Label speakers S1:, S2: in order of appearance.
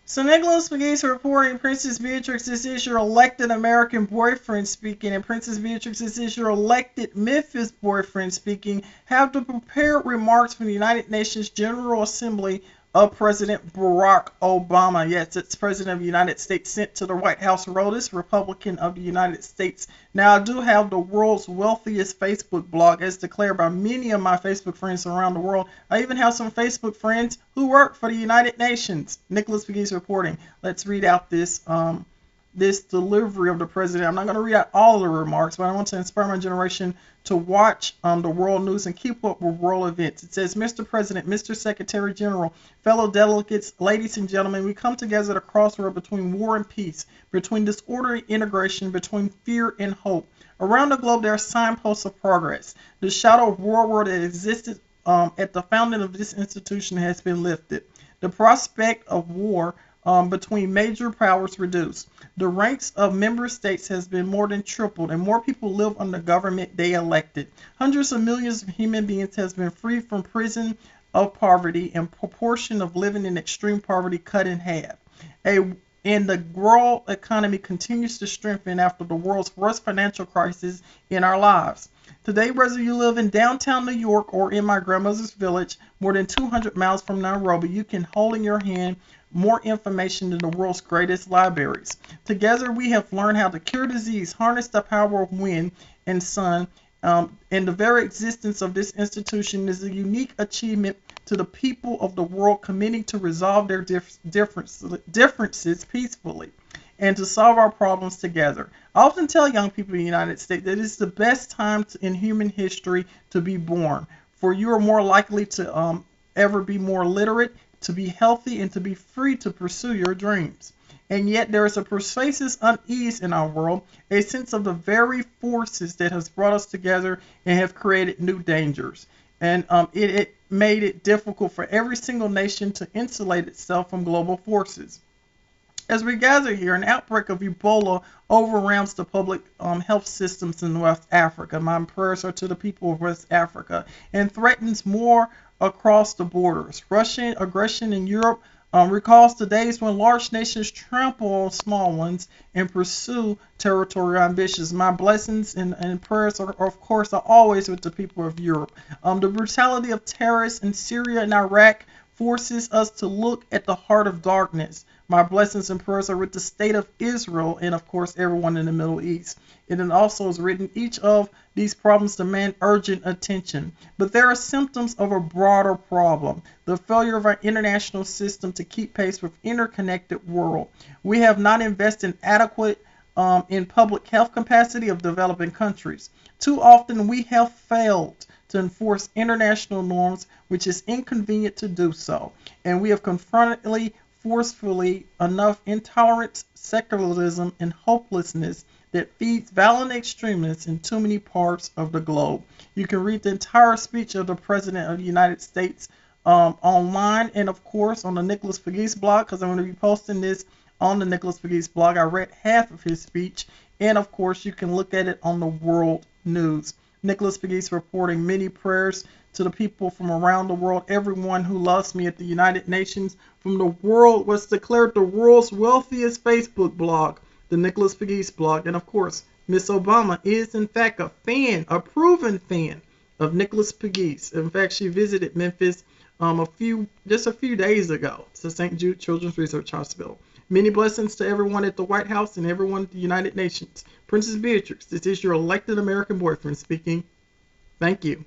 S1: So Nicholas McGee's reporting, Princess Beatrix, this is your elected American boyfriend speaking, and Princess Beatrix, this is your elected Memphis boyfriend speaking, have the prepared remarks from the United Nations General Assembly of President Barack Obama. Yes, it's President of the United States sent to the White House wrote this, Republican of the United States. Now, I do have the world's wealthiest Facebook blog, as declared by many of my Facebook friends around the world. I even have some Facebook friends who work for the United Nations. Nicholas McGee's reporting. Let's read out this delivery of the president. I'm not going to read out all of the remarks, but I want to inspire my generation to watch the world news and keep up with world events. It says, Mr. President, Mr. Secretary General, fellow delegates, ladies and gentlemen, we come together at a crossroad between war and peace, between disorder and integration, between fear and hope. Around the globe, there are signposts of progress. The shadow of war that existed at the founding of this institution has been lifted. The prospect of war between major powers reduced. The ranks of member states has been more than tripled, and more people live under government they elected. Hundreds of millions of human beings has been freed from prison of poverty, and proportion of living in extreme poverty cut in half. A and the world economy continues to strengthen after the world's worst financial crisis in our lives. Today, whether you live in downtown New York or in my grandmother's village, more than 200 miles from Nairobi, you can hold in your hand more information than the world's greatest libraries. Together, we have learned how to cure disease, harness the power of wind and sun, and the very existence of this institution is a unique achievement to the people of the world committing to resolve their differences peacefully and to solve our problems together. I often tell young people in the United States that it's the best time in human history to be born, for you are more likely to ever be more literate, to be healthy, and to be free to pursue your dreams. And yet there is a pervasive unease in our world, a sense of the very forces that has brought us together and have created new dangers. And it made it difficult for every single nation to insulate itself from global forces. As we gather here, an outbreak of Ebola overwhelms the public health systems in West Africa. My prayers are to the people of West Africa, and threatens more across the borders. Russian aggression in Europe recalls the days when large nations trample on small ones and pursue territorial ambitions. My blessings and prayers, of course, are always with the people of Europe. The brutality of terrorists in Syria and Iraq forces us to look at the heart of darkness. My blessings and prayers are with the state of Israel and, of course, everyone in the Middle East. And it also is written, each of these problems demand urgent attention. But there are symptoms of a broader problem, the failure of our international system to keep pace with interconnected world. We have not invested adequate in public health capacity of developing countries. Too often we have failed to enforce international norms, which is inconvenient to do so. And we have confrontedly, forcefully enough intolerance, secularism, and hopelessness that feeds violent extremists in too many parts of the globe. You can read the entire speech of the President of the United States online and, of course, on the Nicholas Pegues blog, because I'm going to be posting this on the Nicholas Pegues blog. I read half of his speech, and, of course, you can look at it on the World News. Nicholas Pegues reporting many prayers to the people from around the world. Everyone who loves me at the United Nations from the world was declared the world's wealthiest Facebook blog, the Nicholas Pegues blog. And of course, Miss Obama is in fact a fan, a proven fan of Nicholas Pegues. In fact, she visited Memphis just a few days ago to St. Jude Children's Research Hospital. Many blessings to everyone at the White House and everyone at the United Nations. Princess Beatrix, this is your elected American boyfriend speaking. Thank you.